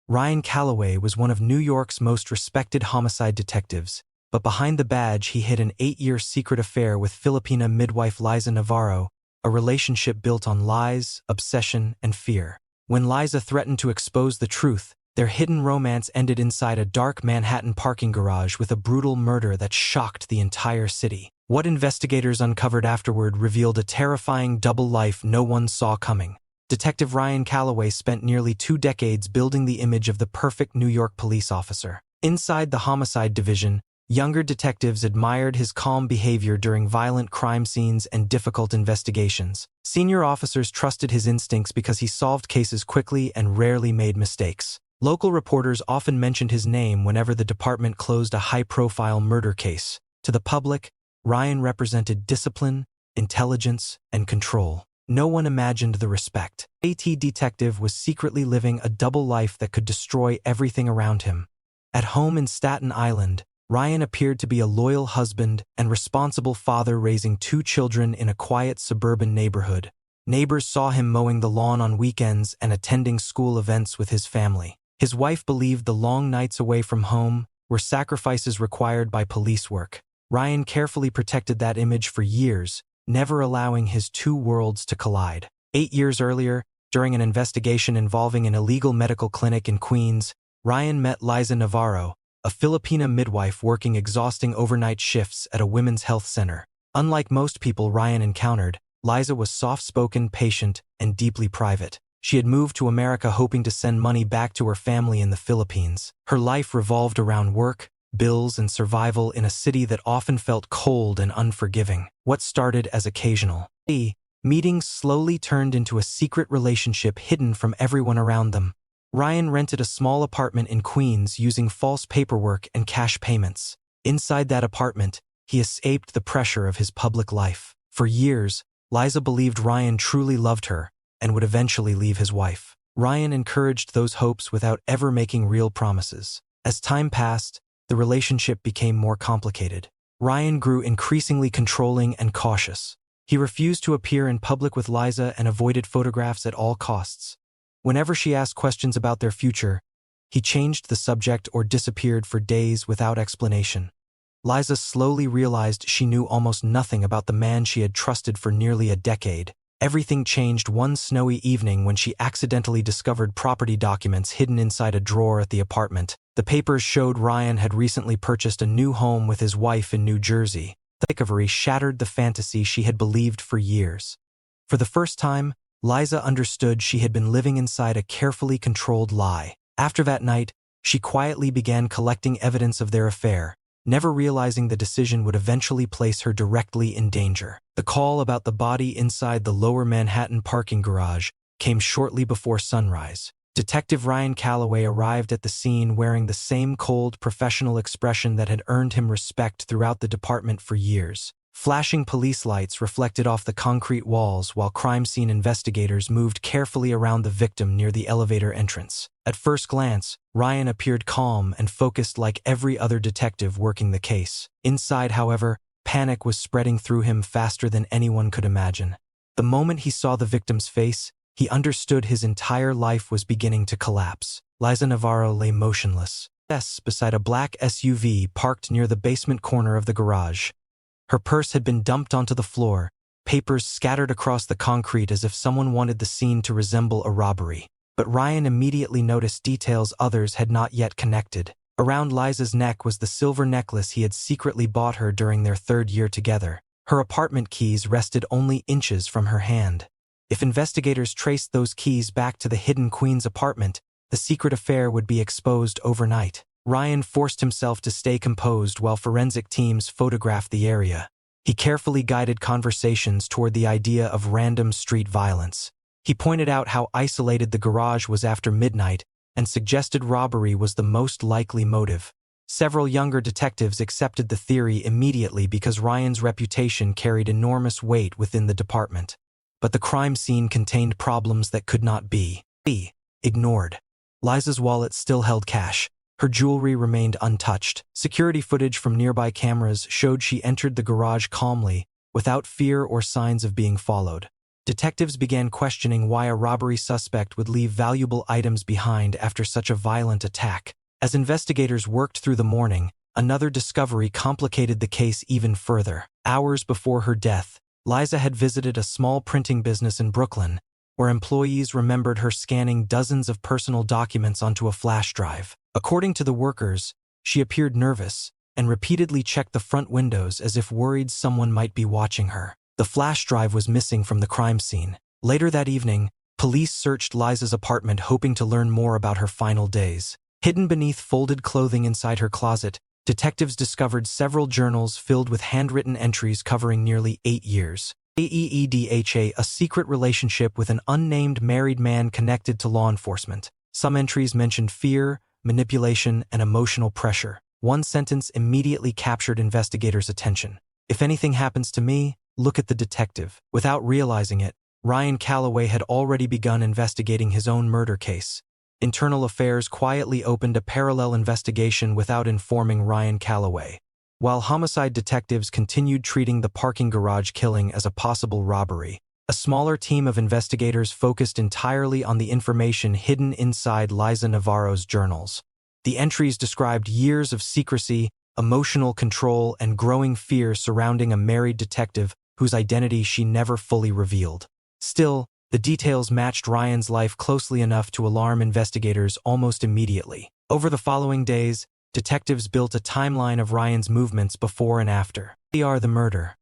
Ryan Calloway was one of New York's most respected homicide detectives, but behind the badge he hid an 8-year secret affair with Filipina midwife Liza Navarro, a relationship built on lies, obsession, and fear. When Liza threatened to expose the truth, their hidden romance ended inside a dark Manhattan parking garage with a brutal murder that shocked the entire city. What investigators uncovered afterward revealed a terrifying double life no one saw coming. Detective Ryan Calloway spent nearly 2 decades building the image of the perfect New York police officer. Inside the homicide division, younger detectives admired his calm behavior during violent crime scenes and difficult investigations. Senior officers trusted his instincts because he solved cases quickly and rarely made mistakes. Local reporters often mentioned his name whenever the department closed a high-profile murder case. To the public, Ryan represented discipline, intelligence, and control. No one imagined the respect. A.T. detective was secretly living a double life that could destroy everything around him. At home in Staten Island, Ryan appeared to be a loyal husband and responsible father raising 2 children in a quiet suburban neighborhood. Neighbors saw him mowing the lawn on weekends and attending school events with his family. His wife believed the long nights away from home were sacrifices required by police work. Ryan carefully protected that image for years, never allowing his 2 worlds to collide. 8 years earlier, during an investigation involving an illegal medical clinic in Queens, Ryan met Liza Navarro, a Filipina midwife working exhausting overnight shifts at a women's health center. Unlike most people Ryan encountered, Liza was soft-spoken, patient, and deeply private. She had moved to America hoping to send money back to her family in the Philippines. Her life revolved around work, bills, and survival in a city that often felt cold and unforgiving. What started as occasional meetings slowly turned into a secret relationship hidden from everyone around them. Ryan rented a small apartment in Queens using false paperwork and cash payments. Inside that apartment, he escaped the pressure of his public life. For years, Liza believed Ryan truly loved her and would eventually leave his wife. Ryan encouraged those hopes without ever making real promises. As time passed, the relationship became more complicated. Ryan grew increasingly controlling and cautious. He refused to appear in public with Liza and avoided photographs at all costs. Whenever she asked questions about their future, he changed the subject or disappeared for days without explanation. Liza slowly realized she knew almost nothing about the man she had trusted for nearly a decade. Everything changed one snowy evening when she accidentally discovered property documents hidden inside a drawer at the apartment. The papers showed Ryan had recently purchased a new home with his wife in New Jersey. The discovery shattered the fantasy she had believed for years. For the first time, Liza understood she had been living inside a carefully controlled lie. After that night, she quietly began collecting evidence of their affair, never realizing the decision would eventually place her directly in danger. The call about the body inside the lower Manhattan parking garage came shortly before sunrise. Detective Ryan Calloway arrived at the scene wearing the same cold, professional expression that had earned him respect throughout the department for years. Flashing police lights reflected off the concrete walls while crime scene investigators moved carefully around the victim near the elevator entrance. At first glance, Ryan appeared calm and focused like every other detective working the case. Inside, however, panic was spreading through him faster than anyone could imagine. The moment he saw the victim's face, he understood his entire life was beginning to collapse. Liza Navarro lay motionless, beside a black SUV parked near the basement corner of the garage. Her purse had been dumped onto the floor, papers scattered across the concrete as if someone wanted the scene to resemble a robbery. But Ryan immediately noticed details others had not yet connected. Around Liza's neck was the silver necklace he had secretly bought her during their 3rd year together. Her apartment keys rested only inches from her hand. If investigators traced those keys back to the hidden Queens apartment, the secret affair would be exposed overnight. Ryan forced himself to stay composed while forensic teams photographed the area. He carefully guided conversations toward the idea of random street violence. He pointed out how isolated the garage was after midnight and suggested robbery was the most likely motive. Several younger detectives accepted the theory immediately because Ryan's reputation carried enormous weight within the department. But the crime scene contained problems that could not be ignored. Liza's wallet still held cash. Her jewelry remained untouched. Security footage from nearby cameras showed she entered the garage calmly, without fear or signs of being followed. Detectives began questioning why a robbery suspect would leave valuable items behind after such a violent attack. As investigators worked through the morning, another discovery complicated the case even further. Hours before her death, Liza had visited a small printing business in Brooklyn, where employees remembered her scanning dozens of personal documents onto a flash drive. According to the workers, she appeared nervous and repeatedly checked the front windows as if worried someone might be watching her. The flash drive was missing from the crime scene. Later that evening, police searched Liza's apartment hoping to learn more about her final days. Hidden beneath folded clothing inside her closet, detectives discovered several journals filled with handwritten entries covering nearly 8 years. A secret relationship with an unnamed married man connected to law enforcement. Some entries mentioned fear, manipulation, and emotional pressure. One sentence immediately captured investigators' attention. "If anything happens to me, look at the detective." Without realizing it, Ryan Calloway had already begun investigating his own murder case. Internal Affairs quietly opened a parallel investigation without informing Ryan Calloway. While homicide detectives continued treating the parking garage killing as a possible robbery, a smaller team of investigators focused entirely on the information hidden inside Liza Navarro's journals. The entries described years of secrecy, emotional control, and growing fear surrounding a married detective whose identity she never fully revealed. Still, the details matched Ryan's life closely enough to alarm investigators almost immediately. Over the following days, detectives built a timeline of Ryan's movements before and after. The murder.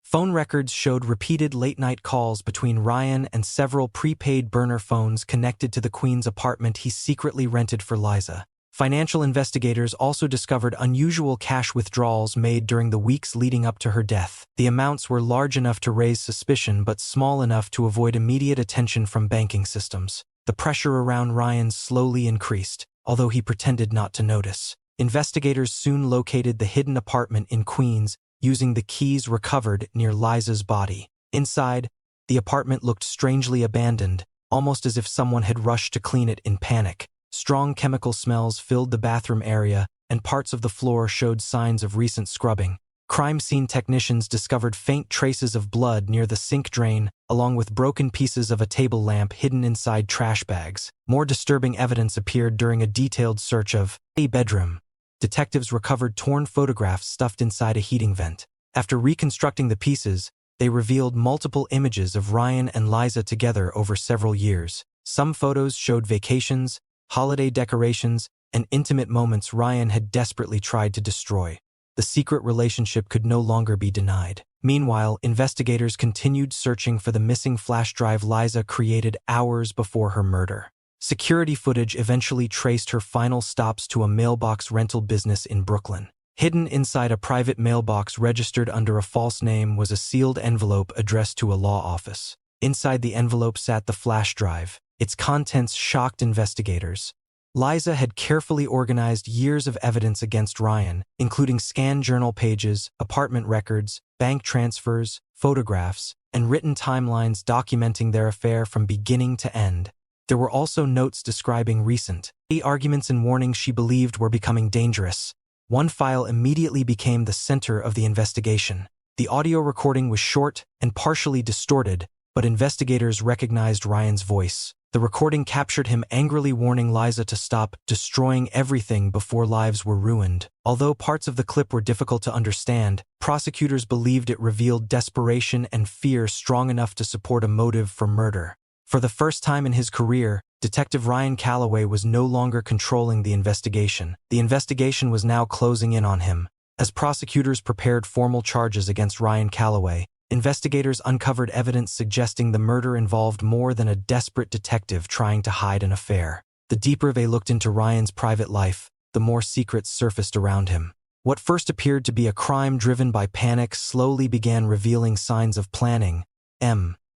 Phone records showed repeated late-night calls between Ryan and several prepaid burner phones connected to the Queens apartment he secretly rented for Liza. Financial investigators also discovered unusual cash withdrawals made during the weeks leading up to her death. The amounts were large enough to raise suspicion but small enough to avoid immediate attention from banking systems. The pressure around Ryan slowly increased, although he pretended not to notice. Investigators soon located the hidden apartment in Queens using the keys recovered near Liza's body. Inside, the apartment looked strangely abandoned, almost as if someone had rushed to clean it in panic. Strong chemical smells filled the bathroom area, and parts of the floor showed signs of recent scrubbing. Crime scene technicians discovered faint traces of blood near the sink drain, along with broken pieces of a table lamp hidden inside trash bags. More disturbing evidence appeared during a detailed search of a bedroom. Detectives recovered torn photographs stuffed inside a heating vent. After reconstructing the pieces, they revealed multiple images of Ryan and Liza together over several years. Some photos showed vacations, holiday decorations, and intimate moments Ryan had desperately tried to destroy. The secret relationship could no longer be denied. Meanwhile, investigators continued searching for the missing flash drive Liza created hours before her murder. Security footage eventually traced her final stops to a mailbox rental business in Brooklyn. Hidden inside a private mailbox registered under a false name was a sealed envelope addressed to a law office. Inside the envelope sat the flash drive. Its contents shocked investigators. Liza had carefully organized years of evidence against Ryan, including scanned journal pages, apartment records, bank transfers, photographs, and written timelines documenting their affair from beginning to end. There were also notes describing recent arguments and warnings she believed were becoming dangerous. One file immediately became the center of the investigation. The audio recording was short and partially distorted, but investigators recognized Ryan's voice. The recording captured him angrily warning Liza to stop destroying everything before lives were ruined. Although parts of the clip were difficult to understand, prosecutors believed it revealed desperation and fear strong enough to support a motive for murder. For the first time in his career, Detective Ryan Calloway was no longer controlling the investigation. The investigation was now closing in on him. As prosecutors prepared formal charges against Ryan Calloway, investigators uncovered evidence suggesting the murder involved more than a desperate detective trying to hide an affair. The deeper they looked into Ryan's private life, the more secrets surfaced around him. What first appeared to be a crime driven by panic slowly began revealing signs of planning,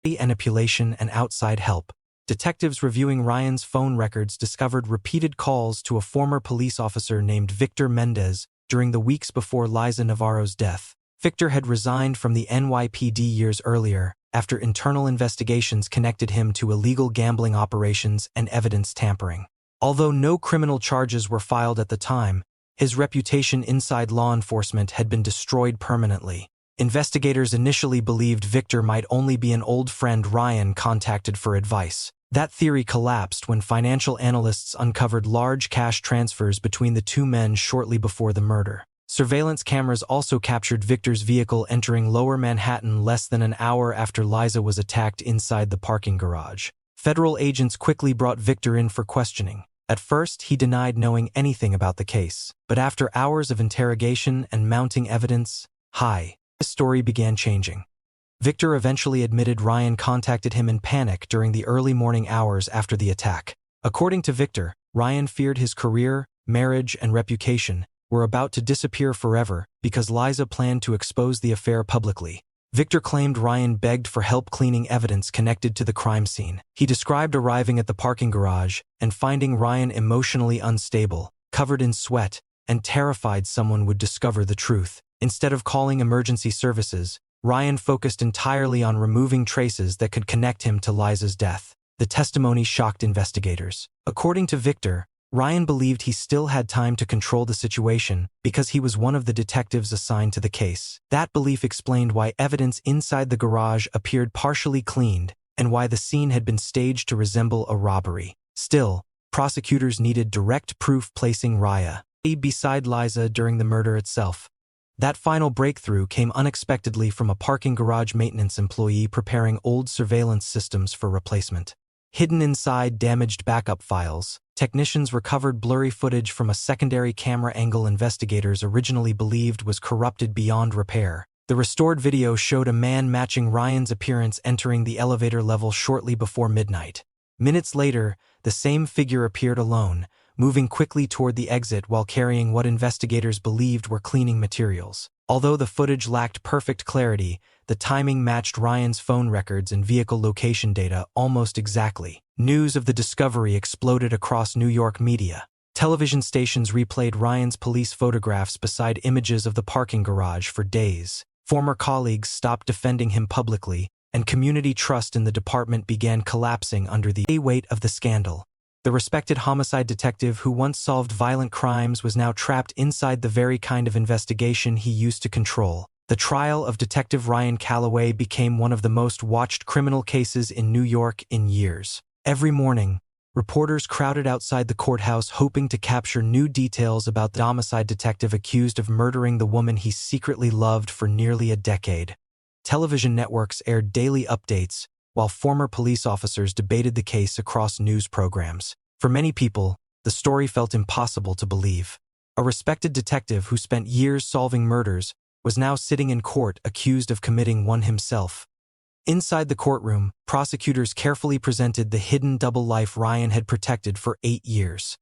manipulation, and outside help. Detectives reviewing Ryan's phone records discovered repeated calls to a former police officer named Victor Mendez during the weeks before Liza Navarro's death. Victor had resigned from the NYPD years earlier, after internal investigations connected him to illegal gambling operations and evidence tampering. Although no criminal charges were filed at the time, his reputation inside law enforcement had been destroyed permanently. Investigators initially believed Victor might only be an old friend Ryan contacted for advice. That theory collapsed when financial analysts uncovered large cash transfers between the two men shortly before the murder. Surveillance cameras also captured Victor's vehicle entering Lower Manhattan less than an hour after Liza was attacked inside the parking garage. Federal agents quickly brought Victor in for questioning. At first, he denied knowing anything about the case. But after hours of interrogation and mounting evidence, his story began changing. Victor eventually admitted Ryan contacted him in panic during the early morning hours after the attack. According to Victor, Ryan feared his career, marriage, and reputation were about to disappear forever because Liza planned to expose the affair publicly. Victor claimed Ryan begged for help cleaning evidence connected to the crime scene. He described arriving at the parking garage and finding Ryan emotionally unstable, covered in sweat, and terrified someone would discover the truth. Instead of calling emergency services, Ryan focused entirely on removing traces that could connect him to Liza's death. The testimony shocked investigators. According to Victor, Ryan believed he still had time to control the situation because he was one of the detectives assigned to the case. That belief explained why evidence inside the garage appeared partially cleaned and why the scene had been staged to resemble a robbery. Still, prosecutors needed direct proof placing Raya beside Liza during the murder itself. That final breakthrough came unexpectedly from a parking garage maintenance employee preparing old surveillance systems for replacement. Hidden inside damaged backup files, technicians recovered blurry footage from a secondary camera angle investigators originally believed was corrupted beyond repair. The restored video showed a man matching Ryan's appearance entering the elevator level shortly before midnight. Minutes later, the same figure appeared alone, moving quickly toward the exit while carrying what investigators believed were cleaning materials. Although the footage lacked perfect clarity, the timing matched Ryan's phone records and vehicle location data almost exactly. News of the discovery exploded across New York media. Television stations replayed Ryan's police photographs beside images of the parking garage for days. Former colleagues stopped defending him publicly, and community trust in the department began collapsing under the weight of the scandal. The respected homicide detective who once solved violent crimes was now trapped inside the very kind of investigation he used to control. The trial of Detective Ryan Calloway became one of the most watched criminal cases in New York in years. Every morning, reporters crowded outside the courthouse hoping to capture new details about the homicide detective accused of murdering the woman he secretly loved for nearly a decade. Television networks aired daily updates, while former police officers debated the case across news programs. For many people, the story felt impossible to believe. A respected detective who spent years solving murders was now sitting in court accused of committing one himself. Inside the courtroom, prosecutors carefully presented the hidden double life Ryan had protected for 8 years.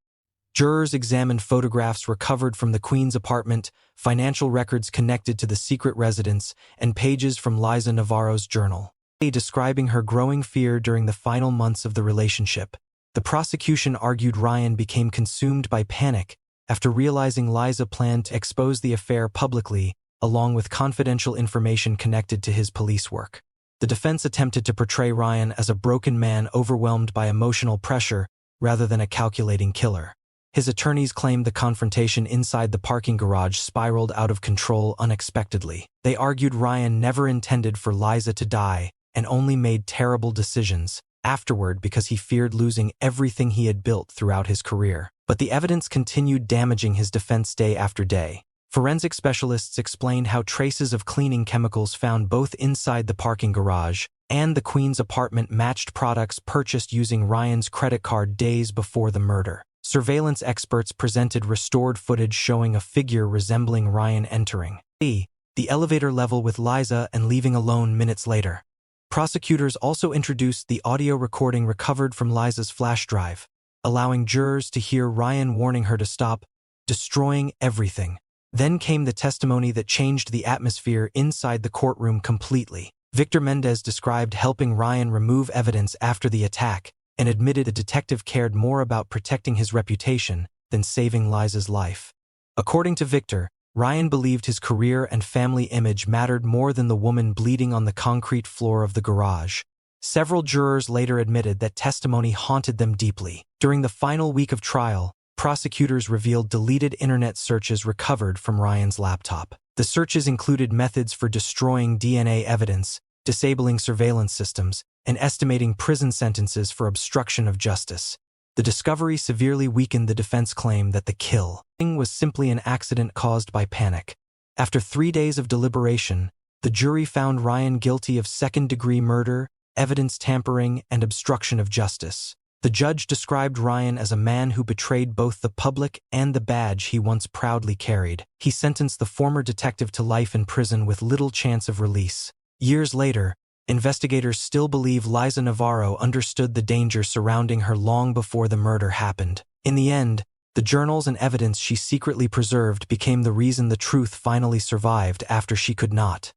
Jurors examined photographs recovered from the Queen's apartment, financial records connected to the secret residence, and pages from Liza Navarro's journal, describing her growing fear during the final months of the relationship. The prosecution argued Ryan became consumed by panic after realizing Liza planned to expose the affair publicly, along with confidential information connected to his police work. The defense attempted to portray Ryan as a broken man overwhelmed by emotional pressure rather than a calculating killer. His attorneys claimed the confrontation inside the parking garage spiraled out of control unexpectedly. They argued Ryan never intended for Liza to die and only made terrible decisions afterward because he feared losing everything he had built throughout his career. But the evidence continued damaging his defense day after day. Forensic specialists explained how traces of cleaning chemicals found both inside the parking garage and the Queen's apartment matched products purchased using Ryan's credit card days before the murder. Surveillance experts presented restored footage showing a figure resembling Ryan entering the elevator level with Liza and leaving alone minutes later. Prosecutors also introduced the audio recording recovered from Liza's flash drive, allowing jurors to hear Ryan warning her to stop destroying everything. Then came the testimony that changed the atmosphere inside the courtroom completely. Victor Mendez described helping Ryan remove evidence after the attack and admitted the detective cared more about protecting his reputation than saving Liza's life. According to Victor, Ryan believed his career and family image mattered more than the woman bleeding on the concrete floor of the garage. Several jurors later admitted that testimony haunted them deeply. During the final week of trial, prosecutors revealed deleted internet searches recovered from Ryan's laptop. The searches included methods for destroying DNA evidence, disabling surveillance systems, and estimating prison sentences for obstruction of justice. The discovery severely weakened the defense claim that the killing was simply an accident caused by panic. After 3 days of deliberation, the jury found Ryan guilty of second-degree murder, evidence tampering, and obstruction of justice. The judge described Ryan as a man who betrayed both the public and the badge he once proudly carried. He sentenced the former detective to life in prison with little chance of release. Years later, investigators still believe Liza Navarro understood the danger surrounding her long before the murder happened. In the end, the journals and evidence she secretly preserved became the reason the truth finally survived after she could not.